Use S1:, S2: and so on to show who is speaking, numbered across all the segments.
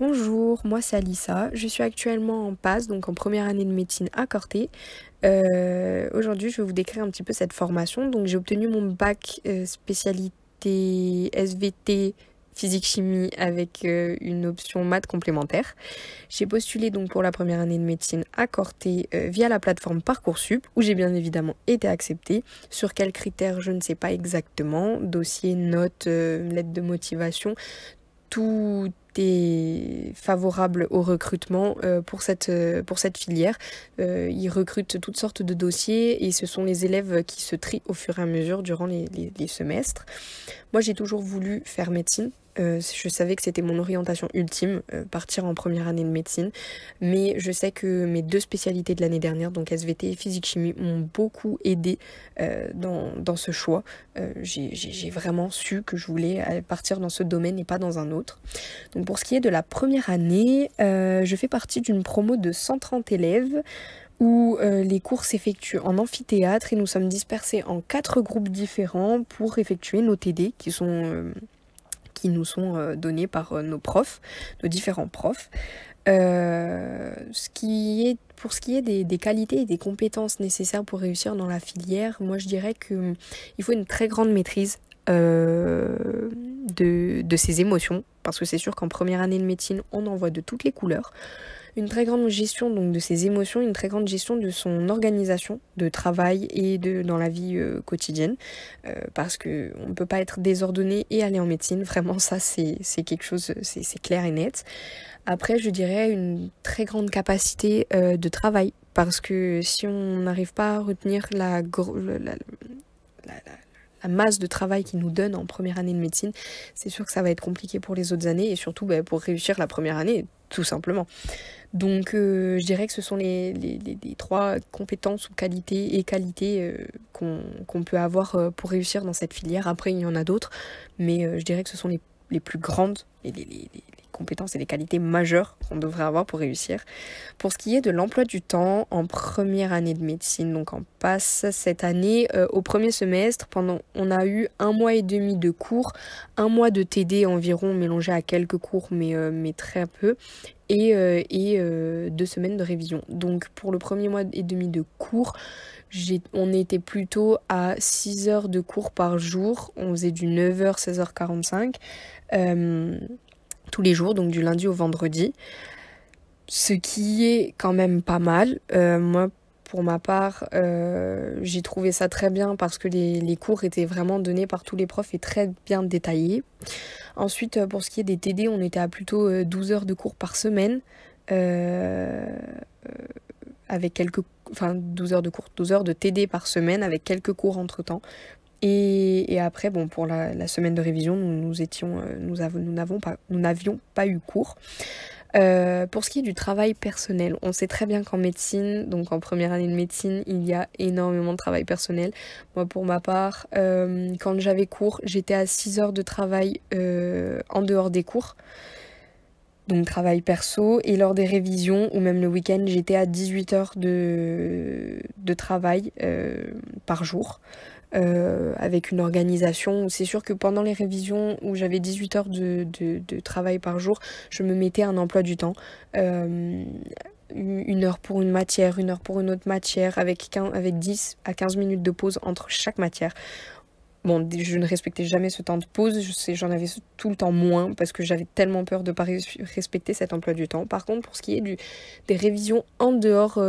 S1: Bonjour, moi c'est Alissa, je suis actuellement en PAS, donc en première année de médecine à Corté. Aujourd'hui je vais vous décrire un petit peu cette formation. Donc j'ai obtenu mon bac spécialité SVT physique-chimie avec une option maths complémentaire. J'ai postulé donc pour la première année de médecine à Corté via la plateforme Parcoursup où j'ai bien évidemment été acceptée. Sur quels critères je ne sais pas exactement, dossier, notes, lettre de motivation. Tout est favorable au recrutement pour cette filière. Ils recrutent toutes sortes de dossiers et ce sont les élèves qui se trient au fur et à mesure durant les semestres. Moi, j'ai toujours voulu faire médecine. Je savais que c'était mon orientation ultime, partir en première année de médecine. Mais je sais que mes deux spécialités de l'année dernière, donc SVT et physique-chimie, m'ont beaucoup aidé dans ce choix. J'ai vraiment su que je voulais partir dans ce domaine et pas dans un autre. Donc pour ce qui est de la première année, je fais partie d'une promo de 130 élèves où les cours s'effectuent en amphithéâtre et nous sommes dispersés en 4 groupes différents pour effectuer nos TD qui nous sont donnés par nos profs, nos différents profs. Pour ce qui est des qualités et des compétences nécessaires pour réussir dans la filière, moi je dirais qu'il faut une très grande maîtrise de ses émotions, parce que c'est sûr qu'en première année de médecine, on en voit de toutes les couleurs. Une très grande gestion donc de ses émotions, une très grande gestion de son organisation de travail et dans la vie quotidienne, parce que on ne peut pas être désordonné et aller en médecine. Vraiment, ça c'est quelque chose, c'est clair et net. Après, je dirais une très grande capacité de travail, parce que si on n'arrive pas à retenir la masse de travail qu'ils nous donnent en première année de médecine, c'est sûr que ça va être compliqué pour les autres années et surtout pour réussir la première année, tout simplement. Donc je dirais que ce sont les trois compétences ou qualités qu'on peut avoir pour réussir dans cette filière. Après, il y en a d'autres, mais je dirais que ce sont les plus grandes et les compétences et les qualités majeures qu'on devrait avoir pour réussir. Pour ce qui est de l'emploi du temps en première année de médecine, donc en passe cette année, au premier semestre, on a eu 1 mois et demi de cours, 1 mois de TD environ mélangé à quelques cours, mais très peu, et 2 semaines de révision. Donc pour le premier mois et demi de cours, on était plutôt à 6 heures de cours par jour. On faisait du 9h, 16h45 tous les jours, donc du lundi au vendredi. Ce qui est quand même pas mal. Moi, pour ma part, j'ai trouvé ça très bien parce que les cours étaient vraiment donnés par tous les profs et très bien détaillés. Ensuite, pour ce qui est des TD, on était à plutôt 12 heures de cours par semaine. Avec 12 heures de cours, 12 heures de TD par semaine avec quelques cours entre-temps. Et après, bon, pour la semaine de révision, nous n'avions pas eu cours. Pour ce qui est du travail personnel, on sait très bien qu'en médecine, donc en première année de médecine, il y a énormément de travail personnel. Moi, pour ma part, quand j'avais cours, j'étais à 6 heures de travail en dehors des cours. Donc travail perso, et lors des révisions ou même le week-end, j'étais à 18 heures de travail par jour. Avec une organisation. C'est sûr que pendant les révisions où j'avais 18 heures de travail par jour, je me mettais un emploi du temps. 1 heure pour une matière, 1 heure pour une autre matière, avec 10 à 15 minutes de pause entre chaque matière. Bon, je ne respectais jamais ce temps de pause, j'en avais tout le temps moins parce que j'avais tellement peur de ne pas respecter cet emploi du temps. Par contre, pour ce qui est des révisions en dehors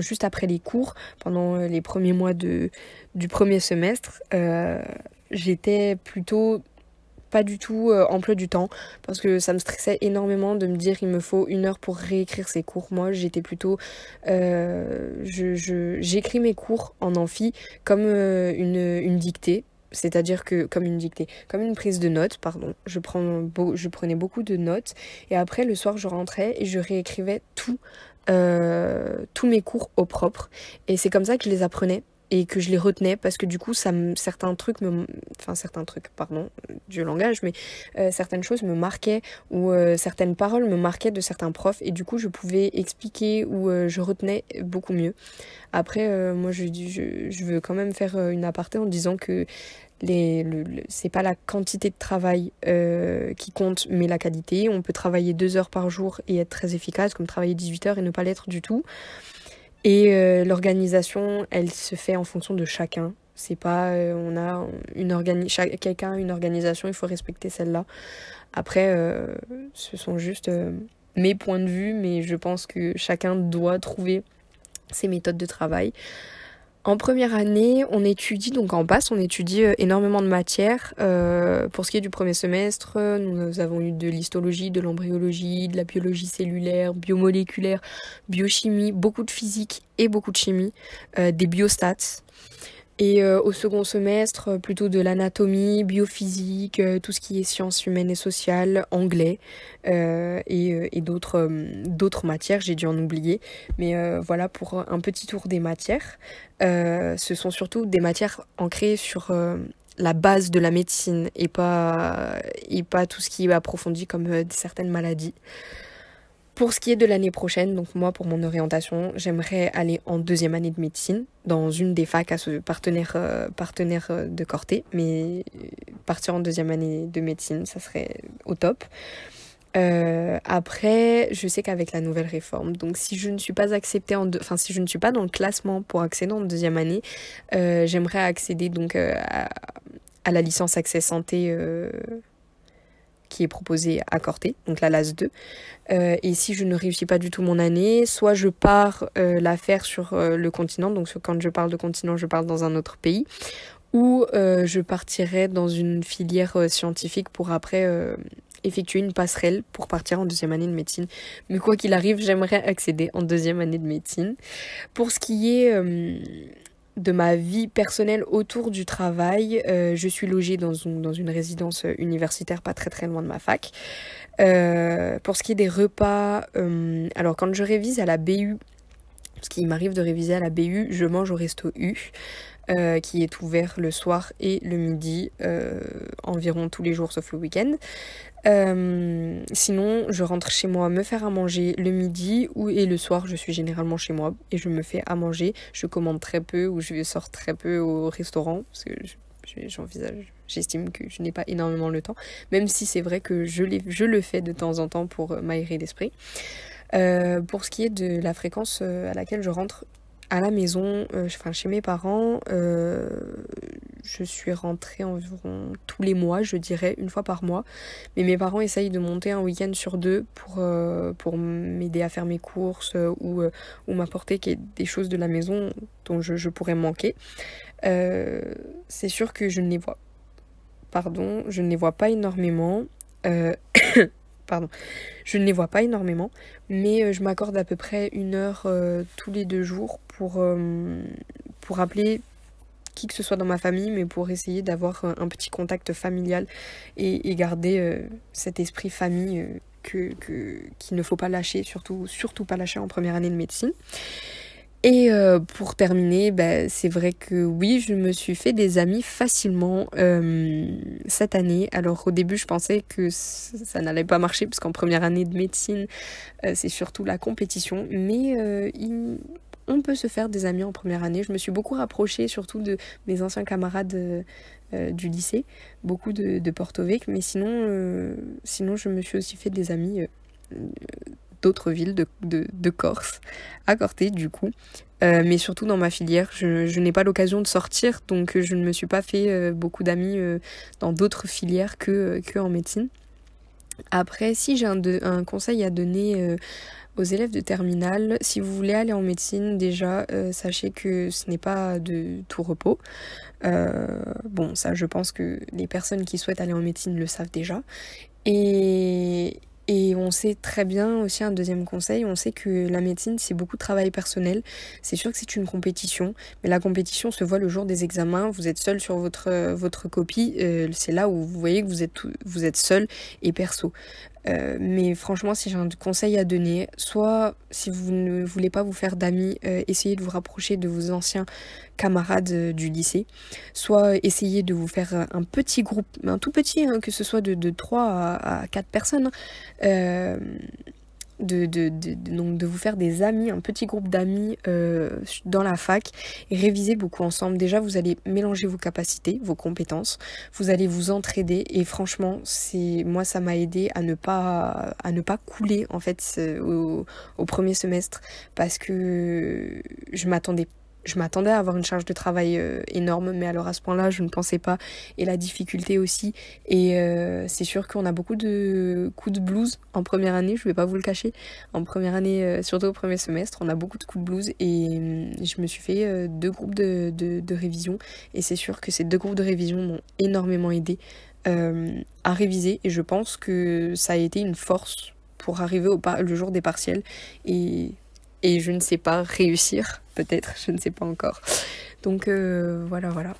S1: juste après les cours, pendant les premiers mois du premier semestre, j'étais plutôt pas du tout emploi du temps parce que ça me stressait énormément de me dire il me faut 1 heure pour réécrire ces cours. Moi, j'étais plutôt j'écris mes cours en amphi comme une dictée. C'est-à-dire que, comme une prise de notes, pardon. Je prenais beaucoup de notes et après, le soir, je rentrais et je réécrivais tous mes cours au propre. Et c'est comme ça que je les apprenais et que je les retenais parce que du coup, certains trucs, pardon, du langage, mais certaines choses me marquaient ou certaines paroles me marquaient de certains profs et du coup, je pouvais expliquer ou je retenais beaucoup mieux. Après, moi, je veux quand même faire une aparté en disant que c'est pas la quantité de travail qui compte, mais la qualité. On peut travailler 2 heures par jour et être très efficace, comme travailler 18 heures et ne pas l'être du tout. Et l'organisation, elle se fait en fonction de chacun. C'est pas, on a quelqu'un a une organisation, il faut respecter celle-là. Après, ce sont juste mes points de vue, mais je pense que chacun doit trouver ses méthodes de travail. En première année, on étudie, donc en passe, on étudie énormément de matières. Pour ce qui est du premier semestre, nous avons eu de l'histologie, de l'embryologie, de la biologie cellulaire, biomoléculaire, biochimie, beaucoup de physique et beaucoup de chimie, des biostats. Et au second semestre, plutôt de l'anatomie, biophysique, tout ce qui est sciences humaines et sociales, anglais et d'autres matières, j'ai dû en oublier. Mais voilà pour un petit tour des matières. Ce sont surtout des matières ancrées sur la base de la médecine et pas tout ce qui est approfondi comme certaines maladies. Pour ce qui est de l'année prochaine, donc moi pour mon orientation, j'aimerais aller en 2e année de médecine dans une des facs à ce partenaire de Corté, mais partir en 2e année de médecine, ça serait au top. Après, je sais qu'avec la nouvelle réforme, donc si je ne suis pas acceptée si je ne suis pas dans le classement pour accéder en 2e année, j'aimerais accéder donc à la licence Accès Santé qui est proposée à Corté, donc la LAS 2. Et si je ne réussis pas du tout mon année, soit je pars la faire sur le continent, donc quand je parle de continent, je parle dans un autre pays, ou je partirai dans une filière scientifique pour après effectuer une passerelle pour partir en 2e année de médecine. Mais quoi qu'il arrive, j'aimerais accéder en 2e année de médecine. Pour ce qui est de ma vie personnelle autour du travail, je suis logée dans une résidence universitaire pas très très loin de ma fac. Pour ce qui est des repas, alors quand je révise à la BU, parce qu'il m'arrive de réviser à la BU, je mange au resto U, qui est ouvert le soir et le midi, environ tous les jours sauf le week-end. Sinon, je rentre chez moi me faire à manger le midi et le soir, je suis généralement chez moi et je me fais à manger. Je commande très peu ou je sors très peu au restaurant parce que j'estime que je n'ai pas énormément le temps, même si c'est vrai que je le fais de temps en temps pour m'aérer l'esprit. Pour ce qui est de la fréquence à laquelle je rentre à la maison, chez mes parents, je suis rentrée environ tous les mois, je dirais, une fois par mois. Mais mes parents essayent de monter un week-end sur 2 pour m'aider à faire mes courses ou m'apporter des choses de la maison dont je pourrais manquer. C'est sûr que je ne les vois pas énormément. Pardon, je ne les vois pas énormément, mais je m'accorde à peu près 1 heure tous les 2 jours pour appeler qui que ce soit dans ma famille, mais pour essayer d'avoir un petit contact familial et garder cet esprit famille qu'il ne faut pas lâcher, surtout pas lâcher en première année de médecine. Et pour terminer, c'est vrai que oui, je me suis fait des amis facilement cette année. Alors au début, je pensais que ça n'allait pas marcher, parce qu'en première année de médecine, c'est surtout la compétition. Mais on peut se faire des amis en première année. Je me suis beaucoup rapprochée, surtout de mes anciens camarades du lycée, beaucoup de Porto Vecchio. Mais sinon, je me suis aussi fait des amis d'autres villes de Corse, à Corté du coup, mais surtout dans ma filière. Je n'ai pas l'occasion de sortir, donc je ne me suis pas fait beaucoup d'amis dans d'autres filières que en médecine. Après, si j'ai un conseil à donner aux élèves de terminale, si vous voulez aller en médecine, déjà, sachez que ce n'est pas de tout repos. Bon, ça, je pense que les personnes qui souhaitent aller en médecine le savent déjà. Et on sait très bien aussi, un deuxième conseil, on sait que la médecine, c'est beaucoup de travail personnel. C'est sûr que c'est une compétition, mais la compétition se voit le jour des examens. Vous êtes seul sur votre copie, c'est là où vous voyez que vous êtes seul et perso. Mais franchement, si j'ai un conseil à donner, soit si vous ne voulez pas vous faire d'amis, essayez de vous rapprocher de vos anciens camarades du lycée, soit essayez de vous faire un petit groupe, un tout petit, que ce soit de 3 à 4 personnes, donc de vous faire des amis, un petit groupe d'amis dans la fac et réviser beaucoup ensemble. Déjà, vous allez mélanger vos capacités, vos compétences, vous allez vous entraider et franchement, moi ça m'a aidé à ne pas couler en fait au premier semestre parce que je m'attendais à avoir une charge de travail énorme, mais alors à ce point-là, je ne pensais pas. Et la difficulté aussi. Et c'est sûr qu'on a beaucoup de coups de blues en première année, je vais pas vous le cacher. En première année, surtout au premier semestre, on a beaucoup de coups de blues. Et je me suis fait 2 groupes de révision. Et c'est sûr que ces 2 groupes de révision m'ont énormément aidé à réviser. Et je pense que ça a été une force pour arriver le jour des partiels. Et je ne sais pas réussir, peut-être, je ne sais pas encore. Donc voilà.